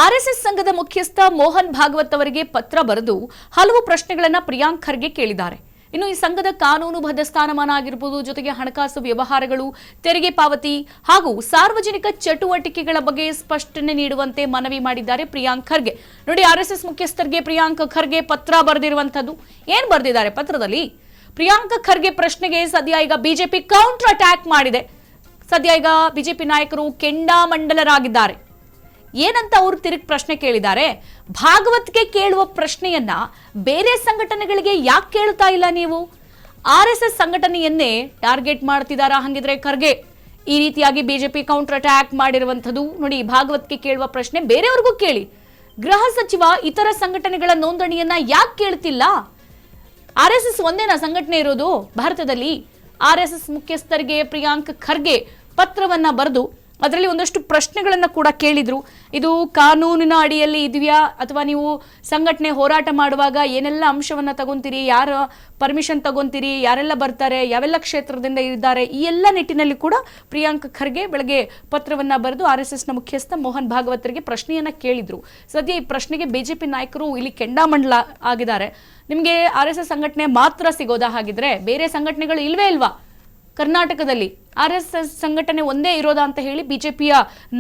RSS ಸಂಘದ ಮುಖ್ಯಸ್ಥ ಮೋಹನ್ ಭಾಗವತ್ ಅವರಿಗೆ ಪತ್ರ ಬರೆದು ಹಲವು ಪ್ರಶ್ನೆಗಳನ್ನು ಪ್ರಿಯಾಂಕ್ ಖರ್ಗೆ ಕೇಳಿದ್ದಾರೆ. ಇನ್ನು ಈ ಸಂಘದ ಕಾನೂನುಬದ್ಧ ಸ್ಥಾನಮಾನ ಆಗಿರಬಹುದು, ಜೊತೆಗೆ ಹಣಕಾಸು ವ್ಯವಹಾರಗಳು, ತೆರಿಗೆ ಪಾವತಿ ಹಾಗೂ ಸಾರ್ವಜನಿಕ ಚಟುವಟಿಕೆಗಳ ಬಗ್ಗೆ ಸ್ಪಷ್ಟನೆ ನೀಡುವಂತೆ ಮನವಿ ಮಾಡಿದ್ದಾರೆ ಪ್ರಿಯಾಂಕ್ ಖರ್ಗೆ. ನೋಡಿ, ಆರ್ಎಸ್ಎಸ್ ಮುಖ್ಯಸ್ಥರಿಗೆ ಪ್ರಿಯಾಂಕ್ ಖರ್ಗೆ ಪತ್ರ ಬರೆದಿರುವಂತದ್ದು. ಏನ್ ಬರೆದಿದ್ದಾರೆ ಪತ್ರದಲ್ಲಿ? ಪ್ರಿಯಾಂಕ್ ಖರ್ಗೆ ಪ್ರಶ್ನೆಗೆ ಸದ್ಯ ಈಗ ಬಿಜೆಪಿ ಕೌಂಟರ್ ಅಟ್ಯಾಕ್ ಮಾಡಿದೆ. ಸದ್ಯ ಈಗ ಬಿಜೆಪಿ ನಾಯಕರು ಕೆಂಡಾಮಂಡಲರಾಗಿದ್ದಾರೆ. ಏನಂತ ಅವರು ತಿರುಗಿ ಪ್ರಶ್ನೆ ಕೇಳಿದ್ದಾರೆ? ಭಾಗವತ್ಗೆ ಕೇಳುವ ಪ್ರಶ್ನೆಯನ್ನ ಬೇರೆ ಸಂಘಟನೆಗಳಿಗೆ ಯಾಕೆ ಕೇಳ್ತಾ ಇಲ್ಲ ನೀವು? ಆರ್ಎಸ್ಎಸ್ ಸಂಘಟನೆಯನ್ನೇ ಟಾರ್ಗೆಟ್ ಮಾಡ್ತಿದಾರಾ ಹಂಗಿದ್ರೆ ಖರ್ಗೆ? ಈ ರೀತಿಯಾಗಿ ಬಿಜೆಪಿ ಕೌಂಟರ್ ಅಟ್ಯಾಕ್ ಮಾಡಿರುವಂತದ್ದು. ನೋಡಿ, ಭಾಗವತ್ಗೆ ಕೇಳುವ ಪ್ರಶ್ನೆ ಬೇರೆಯವ್ರಿಗೂ ಕೇಳಿ. ಗೃಹ ಸಚಿವ ಇತರ ಸಂಘಟನೆಗಳ ನೋಂದಣಿಯನ್ನ ಯಾಕೆ ಕೇಳ್ತಿಲ್ಲ? ಆರ್ಎಸ್ಎಸ್ ಒಂದೇನಾ ಸಂಘಟನೆ ಇರೋದು ಭಾರತದಲ್ಲಿ? ಆರ್ಎಸ್ಎಸ್ ಮುಖ್ಯಸ್ಥರಿಗೆ ಪ್ರಿಯಾಂಕ್ ಖರ್ಗೆ ಪತ್ರವನ್ನ ಬರೆದು ಅದರಲ್ಲಿ ಒಂದಷ್ಟು ಪ್ರಶ್ನೆಗಳನ್ನ ಕೂಡ ಕೇಳಿದ್ರು. ಇದು ಕಾನೂನಿನ ಅಡಿಯಲ್ಲಿ ಇದೆಯಾ, ಅಥವಾ ನೀವು ಸಂಘಟನೆ ಹೋರಾಟ ಮಾಡುವಾಗ ಏನೆಲ್ಲ ಅಂಶವನ್ನ ತಗೊಂತೀರಿ, ಯಾರ ಪರ್ಮಿಷನ್ ತಗೊಂತೀರಿ, ಯಾರೆಲ್ಲ ಬರ್ತಾರೆ, ಯಾವೆಲ್ಲ ಕ್ಷೇತ್ರದಿಂದ ಇದ್ದಾರೆ, ಈ ಎಲ್ಲ ನಿಟ್ಟಿನಲ್ಲಿ ಕೂಡ ಪ್ರಿಯಾಂಕ್ ಖರ್ಗೆ ಬೆಳಗ್ಗೆ ಪತ್ರವನ್ನ ಬರೆದು ಆರ್ಎಸ್ಎಸ್ನ ಮುಖ್ಯಸ್ಥ ಮೋಹನ್ ಭಾಗವತರಿಗೆ ಪ್ರಶ್ನೆಯನ್ನ ಕೇಳಿದ್ರು. ಸದ್ಯ ಈ ಪ್ರಶ್ನೆಗೆ ಬಿಜೆಪಿ ನಾಯಕರು ಇಲ್ಲಿ ಕೆಂಡಾಮಂಡಲ ಆಗಿದ್ದಾರೆ. ನಿಮಗೆ ಆರ್ಎಸ್ಎಸ್ ಸಂಘಟನೆ ಮಾತ್ರ ಸಿಗೋದಾ? ಹಾಗಿದ್ರೆ ಬೇರೆ ಸಂಘಟನೆಗಳು ಇಲ್ವೇ ಇಲ್ವಾ ಕರ್ನಾಟಕದಲ್ಲಿ? ಆರ್ಎಸ್ಎಸ್ ಸಂಘಟನೆ ಒಂದೇ ಇರೋದಾ ಅಂತ ಹೇಳಿ ಬಿಜೆಪಿಯ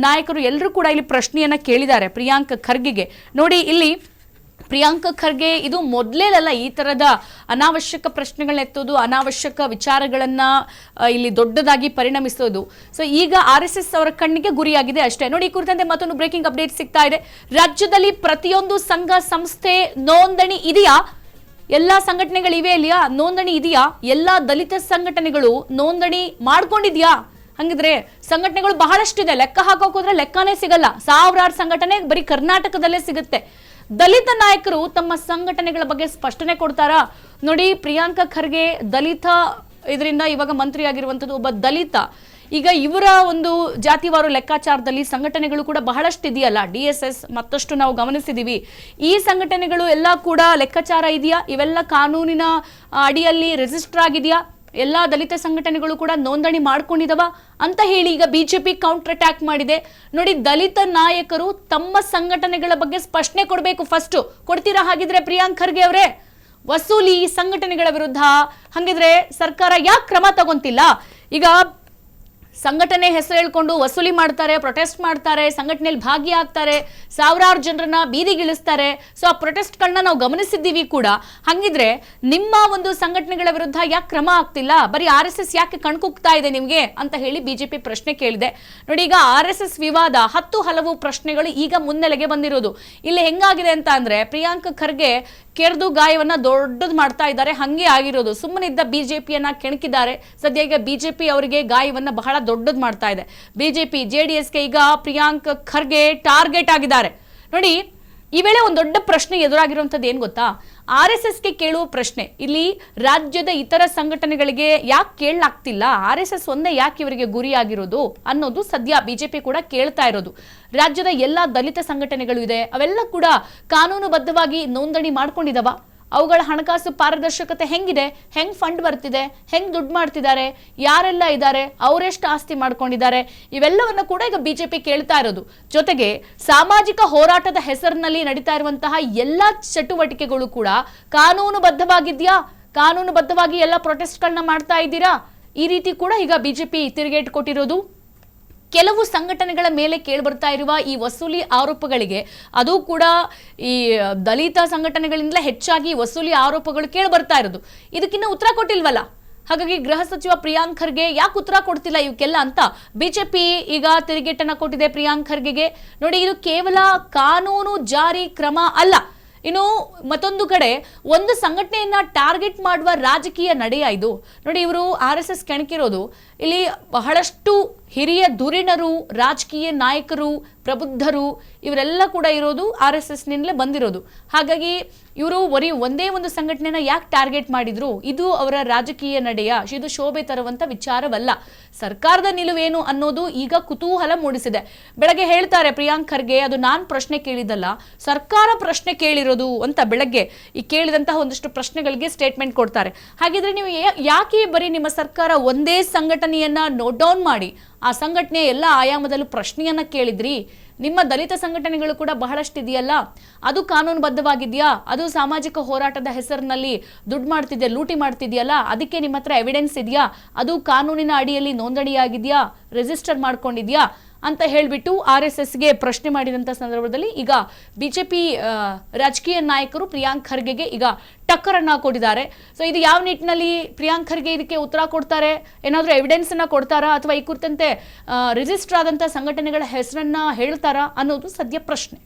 ನಾಯಕರು ಎಲ್ಲರೂ ಕೂಡ ಇಲ್ಲಿ ಪ್ರಶ್ನೆಯನ್ನ ಕೇಳಿದ್ದಾರೆ ಪ್ರಿಯಾಂಕ್ ಖರ್ಗೆಗೆ. ನೋಡಿ, ಇಲ್ಲಿ ಪ್ರಿಯಾಂಕ್ ಖರ್ಗೆ ಇದು ಮೊದಲೇನಲ್ಲ ಈ ತರದ ಅನಾವಶ್ಯಕ ಪ್ರಶ್ನೆಗಳನ್ನ ಎತ್ತೋದು, ಅನಾವಶ್ಯಕ ವಿಚಾರಗಳನ್ನ ಇಲ್ಲಿ ದೊಡ್ಡದಾಗಿ ಪರಿಣಮಿಸೋದು. ಸೊ ಈಗ ಆರ್ಎಸ್ಎಸ್ ಅವರ ಕಣ್ಣಿಗೆ ಗುರಿಯಾಗಿದೆ ಅಷ್ಟೇ. ನೋಡಿ, ಈ ಕುರಿತಂತೆ ಮತ್ತೊಂದು ಬ್ರೇಕಿಂಗ್ ಅಪ್ಡೇಟ್ ಸಿಗ್ತಾ ಇದೆ. ರಾಜ್ಯದಲ್ಲಿ ಪ್ರತಿಯೊಂದು ಸಂಘ ಸಂಸ್ಥೆ ನೋಂದಣಿ ಇದೆಯಾ? ಎಲ್ಲಾ ಸಂಘಟನೆಗಳಿವೆ ಇಲ್ಲಿಯಾ? ನೋಂದಣಿ ಇದೆಯಾ? ಎಲ್ಲಾ ದಲಿತ ಸಂಘಟನೆಗಳು ನೋಂದಣಿ ಮಾಡ್ಕೊಂಡಿದ್ಯಾ? ಹಂಗಿದ್ರೆ ಸಂಘಟನೆಗಳು ಬಹಳಷ್ಟಿದೆ, ಲೆಕ್ಕ ಹಾಕೋಕ್ ಹೋದ್ರೆ ಲೆಕ್ಕನೇ ಸಿಗಲ್ಲ. ಸಾವಿರಾರು ಸಂಘಟನೆ ಬರೀ ಕರ್ನಾಟಕದಲ್ಲೇ ಸಿಗುತ್ತೆ. ದಲಿತ ನಾಯಕರು ತಮ್ಮ ಸಂಘಟನೆಗಳ ಬಗ್ಗೆ ಸ್ಪಷ್ಟನೆ ಕೊಡ್ತಾರಾ? ನೋಡಿ, ಪ್ರಿಯಾಂಕ ಖರ್ಗೆ ದಲಿತ ಇದರಿಂದ ಇವಾಗ ಮಂತ್ರಿ ಆಗಿರುವಂತದ್ದು ಒಬ್ಬ ದಲಿತ. ಈಗ ಇವರ ಒಂದು ಜಾತಿವಾರು ಲೆಕ್ಕಾಚಾರದಲ್ಲಿ ಸಂಘಟನೆಗಳು ಕೂಡ ಬಹಳಷ್ಟು ಇದೆಯಲ್ಲ. DSS ಮತ್ತಷ್ಟು ನಾವು ಗಮನಿಸಿದೀವಿ. ಈ ಸಂಘಟನೆಗಳು ಎಲ್ಲ ಕೂಡ ಲೆಕ್ಕಾಚಾರ ಇದೆಯಾ? ಇವೆಲ್ಲ ಕಾನೂನಿನ ಅಡಿಯಲ್ಲಿ ರಿಜಿಸ್ಟರ್ ಆಗಿದೆಯಾ? ಎಲ್ಲ ದಲಿತ ಸಂಘಟನೆಗಳು ಕೂಡ ನೋಂದಣಿ ಮಾಡ್ಕೊಂಡಿದವ ಅಂತ ಹೇಳಿ ಈಗ ಬಿಜೆಪಿ ಕೌಂಟರ್ ಅಟ್ಯಾಕ್ ಮಾಡಿದೆ. ನೋಡಿ, ದಲಿತ ನಾಯಕರು ತಮ್ಮ ಸಂಘಟನೆಗಳ ಬಗ್ಗೆ ಸ್ಪಷ್ಟನೆ ಕೊಡಬೇಕು. ಫಸ್ಟ್ ಕೊಡ್ತೀರಾ ಹಾಗಿದ್ರೆ ಪ್ರಿಯಾಂಕ್ ಖರ್ಗೆ ಅವರೇ? ವಸೂಲಿ ಸಂಘಟನೆಗಳ ವಿರುದ್ಧ ಹಂಗಿದ್ರೆ ಸರ್ಕಾರ ಯಾಕೆ ಕ್ರಮ ತಗೊಂತಿಲ್ಲ? ಈಗ ಸಂಘಟನೆ ಹೆಸರು ಹೇಳ್ಕೊಂಡು ವಸೂಲಿ ಮಾಡ್ತಾರೆ, ಪ್ರೊಟೆಸ್ಟ್ ಮಾಡ್ತಾರೆ, ಸಂಘಟನೆಯಲ್ಲಿ ಭಾಗಿಯಾಗ್ತಾರೆ, ಸಾವಿರಾರು ಜನರನ್ನ ಬೀದಿಗಿಳಿಸ್ತಾರೆ. ಸೊ ಆ ಪ್ರೊಟೆಸ್ಟ್ಗಳನ್ನ ನಾವು ಗಮನಿಸಿದ್ದೀವಿ ಕೂಡ. ಹಂಗಿದ್ರೆ ನಿಮ್ಮ ಒಂದು ಸಂಘಟನೆಗಳ ವಿರುದ್ಧ ಯಾಕೆ ಕ್ರಮ ಆಗ್ತಿಲ್ಲ? ಬರೀ RSS ಯಾಕೆ ಕಣ್ಕುಗ್ತಾ ಇದೆ ನಿಮ್ಗೆ ಅಂತ ಹೇಳಿ ಬಿಜೆಪಿ ಪ್ರಶ್ನೆ ಕೇಳಿದೆ. ನೋಡಿ, ಈಗ RSS ವಿವಾದ ಹಲವು ಪ್ರಶ್ನೆಗಳು ಈಗ ಮುನ್ನೆಲೆಗೆ ಬಂದಿರೋದು. ಇಲ್ಲಿ ಹೆಂಗಾಗಿದೆ ಅಂತ ಅಂದ್ರೆ ಪ್ರಿಯಾಂಕ್ ಖರ್ಗೆ ಕೆರೆದು ಗಾಯವನ್ನ ದೊಡ್ಡದು ಮಾಡ್ತಾ ಇದ್ದಾರೆ. ಹಂಗೆ ಆಗಿರೋದು. ಸುಮ್ಮನಿದ್ದ ಬಿಜೆಪಿಯನ್ನ ಕೆಣಕಿದ್ದಾರೆ. ಸದ್ಯ ಈಗ ಬಿಜೆಪಿ ಅವರಿಗೆ ಗಾಯವನ್ನ ಬಹಳ ದೊಡ್ಡದು ಮಾಡ್ತಾ ಇದೆ. ಬಿಜೆಪಿ JDSಗೆ ಈಗ ಪ್ರಿಯಾಂಕ್ ಖರ್ಗೆ ಟಾರ್ಗೆಟ್ ಆಗಿದ್ದಾರೆ. ನೋಡಿ, ಈ ವೇಳೆ ಒಂದು ದೊಡ್ಡ ಪ್ರಶ್ನೆ ಎದುರಾಗಿರುವಂತದ್ದು ಏನ್ ಗೊತ್ತಾ? RSSಗೆ ಕೇಳುವ ಪ್ರಶ್ನೆ ಇಲ್ಲಿ ರಾಜ್ಯದ ಇತರ ಸಂಘಟನೆಗಳಿಗೆ ಯಾಕೆ ಕೇಳಲಾಗ್ತಿಲ್ಲ? RSS ಒಂದೇ ಯಾಕೆ ಇವರಿಗೆ ಗುರಿಯಾಗಿರೋದು ಅನ್ನೋದು ಸದ್ಯ ಬಿಜೆಪಿ ಕೂಡ ಕೇಳ್ತಾ ಇರೋದು. ರಾಜ್ಯದ ಎಲ್ಲಾ ದಲಿತ ಸಂಘಟನೆಗಳು ಇದೆ, ಅವೆಲ್ಲ ಕೂಡ ಕಾನೂನುಬದ್ಧವಾಗಿ ನೋಂದಣಿ ಮಾಡ್ಕೊಂಡಿದವ? ಅವುಗಳ ಹಣಕಾಸು ಪಾರದರ್ಶಕತೆ ಹೆಂಗಿದೆ? ಹೆಂಗ್ ಫಂಡ್ ಬರ್ತಿದೆ? ಹೆಂಗ್ ದುಡ್ಡು ಮಾಡ್ತಿದ್ದಾರೆ? ಯಾರೆಲ್ಲ ಇದ್ದಾರೆ? ಅವರೆಷ್ಟು ಆಸ್ತಿ ಮಾಡ್ಕೊಂಡಿದ್ದಾರೆ? ಇವೆಲ್ಲವನ್ನ ಕೂಡ ಈಗ ಬಿಜೆಪಿ ಕೇಳ್ತಾ ಇರೋದು. ಜೊತೆಗೆ ಸಾಮಾಜಿಕ ಹೋರಾಟದ ಹೆಸರಿನಲ್ಲಿ ನಡೀತಾ ಇರುವಂತಹ ಎಲ್ಲಾ ಚಟುವಟಿಕೆಗಳು ಕೂಡ ಕಾನೂನುಬದ್ಧವಾಗಿದ್ಯಾ? ಕಾನೂನುಬದ್ಧವಾಗಿ ಎಲ್ಲ ಪ್ರೊಟೆಸ್ಟ್ಗಳನ್ನ ಮಾಡ್ತಾ ಇದ್ದೀರಾ? ಈ ರೀತಿ ಕೂಡ ಈಗ ಬಿಜೆಪಿ ತಿರುಗೇಟು ಕೊಟ್ಟಿರೋದು. ಕೆಲವು ಸಂಘಟನೆಗಳ ಮೇಲೆ ಕೇಳಿಬರ್ತಾ ಇರುವ ಈ ವಸೂಲಿ ಆರೋಪಗಳಿಗೆ, ಅದು ಕೂಡ ಈ ದಲಿತ ಸಂಘಟನೆಗಳಿಂದಲೇ ಹೆಚ್ಚಾಗಿ ವಸೂಲಿ ಆರೋಪಗಳು ಕೇಳಿಬರ್ತಾ ಇರೋದು. ಇದಕ್ಕಿನ್ನ ಉತ್ತರ ಕೊಟ್ಟಿಲ್ವಲ್ಲ. ಹಾಗಾಗಿ ಗೃಹ ಸಚಿವ ಪ್ರಿಯಾಂಕ್ ಖರ್ಗೆ ಯಾಕೆ ಉತ್ತರ ಕೊಡ್ತಿಲ್ಲ ಇವಕ್ಕೆಲ್ಲ ಅಂತ ಬಿಜೆಪಿ ಈಗ ತಿರುಗೇಟನ್ನ ಕೊಟ್ಟಿದೆ ಪ್ರಿಯಾಂಕ್ ಖರ್ಗೆಗೆ. ನೋಡಿ, ಇದು ಕೇವಲ ಕಾನೂನು ಜಾರಿ ಕ್ರಮ ಅಲ್ಲ. ಇನ್ನು ಮತ್ತೊಂದು ಕಡೆ ಒಂದು ಸಂಘಟನೆಯನ್ನ ಟಾರ್ಗೆಟ್ ಮಾಡುವ ರಾಜಕೀಯ ನಡೆಯ ಇದು. ನೋಡಿ, ಇವರು RSS ಕೆಣಕಿರೋದು ಇಲ್ಲಿ ಬಹಳಷ್ಟು ಹಿರಿಯ ಧುರೀಣರು, ರಾಜಕೀಯ ನಾಯಕರು, ಪ್ರಬುದ್ಧರು ಇವರೆಲ್ಲ ಕೂಡ ಇರೋದು RSS ನಿಂದಲೇ ಬಂದಿರೋದು. ಹಾಗಾಗಿ ಇವರು ಒಂದೇ ಒಂದು ಸಂಘಟನೆನ ಯಾಕೆ ಟಾರ್ಗೆಟ್ ಮಾಡಿದ್ರು? ಇದು ಅವರ ರಾಜಕೀಯ ನಡೆಯ, ಇದು ಶೋಭೆ ತರುವಂತ ವಿಚಾರವಲ್ಲ. ಸರ್ಕಾರದ ನಿಲುವೇನು ಅನ್ನೋದು ಈಗ ಕುತೂಹಲ ಮೂಡಿಸಿದೆ. ಬೆಳಗ್ಗೆ ಹೇಳ್ತಾರೆ ಪ್ರಿಯಾಂಕ್ ಖರ್ಗೆ, ಅದು ನಾನ್ ಪ್ರಶ್ನೆ ಕೇಳಿದಲ್ಲ, ಸರ್ಕಾರ ಪ್ರಶ್ನೆ ಕೇಳಿರೋದು ಅಂತ ಬೆಳಗ್ಗೆ ಈ ಕೇಳಿದಂತಹ ಒಂದಷ್ಟು ಪ್ರಶ್ನೆಗಳಿಗೆ ಸ್ಟೇಟ್ಮೆಂಟ್ ಕೊಡ್ತಾರೆ. ಹಾಗಿದ್ರೆ ನೀವು ಯಾಕೆ ಬರೀ ನಿಮ್ಮ ಸರ್ಕಾರ ಒಂದೇ ಸಂಘಟನೆಯನ್ನ ನೋಟ್ ಡೌನ್ ಮಾಡಿ ಆ ಸಂಘಟನೆ ಎಲ್ಲ ಆಯಾಮದಲ್ಲೂ ಪ್ರಶ್ನೆಯನ್ನ ಕೇಳಿದ್ರಿ? ನಿಮ್ಮ ದಲಿತ ಸಂಘಟನೆಗಳು ಕೂಡ ಬಹಳಷ್ಟು ಇದೆಯಲ್ಲ, ಅದು ಕಾನೂನುಬದ್ಧವಾಗಿದೆಯಾ? ಅದು ಸಾಮಾಜಿಕ ಹೋರಾಟದ ಹೆಸರಿನಲ್ಲಿ ದುಡ್ಡು ಮಾಡ್ತಿದ್ಯಾ, ಲೂಟಿ ಮಾಡ್ತಿದ್ಯಲ್ಲ, ಅದಕ್ಕೆ ನಿಮ್ಮ ಹತ್ರ ಎವಿಡೆನ್ಸ್ ಇದೆಯಾ? ಅದು ಕಾನೂನಿನ ಅಡಿಯಲ್ಲಿ ನೋಂದಣಿಯಾಗಿದೆಯಾ, ರಿಜಿಸ್ಟರ್ ಮಾಡ್ಕೊಂಡಿದ್ಯಾ ಅಂತ ಹೇಳಿಬಿಟ್ಟು RSSಗೆ ಪ್ರಶ್ನೆ ಮಾಡಿದಂಥ ಸಂದರ್ಭದಲ್ಲಿ ಈಗ ಬಿಜೆಪಿ ರಾಜಕೀಯ ನಾಯಕರು ಪ್ರಿಯಾಂಕ್ ಖರ್ಗೆಗೆ ಈಗ ಟಕ್ಕರನ್ನ ಕೊಟ್ಟಿದ್ದಾರೆ. ಸೊ ಇದು ಯಾವ ನಿಟ್ಟಿನಲ್ಲಿ ಪ್ರಿಯಾಂಕ್ ಖರ್ಗೆ ಇದಕ್ಕೆ ಉತ್ತರ ಕೊಡ್ತಾರೆ? ಏನಾದರೂ ಎವಿಡೆನ್ಸ್ ಅನ್ನ ಕೊಡ್ತಾರಾ, ಅಥವಾ ಈ ಕುರಿತಂತೆ ರಿಜಿಸ್ಟರ್ ಆದಂಥ ಸಂಘಟನೆಗಳ ಹೆಸರನ್ನ ಹೇಳ್ತಾರಾ ಅನ್ನೋದು ಸದ್ಯ ಪ್ರಶ್ನೆ.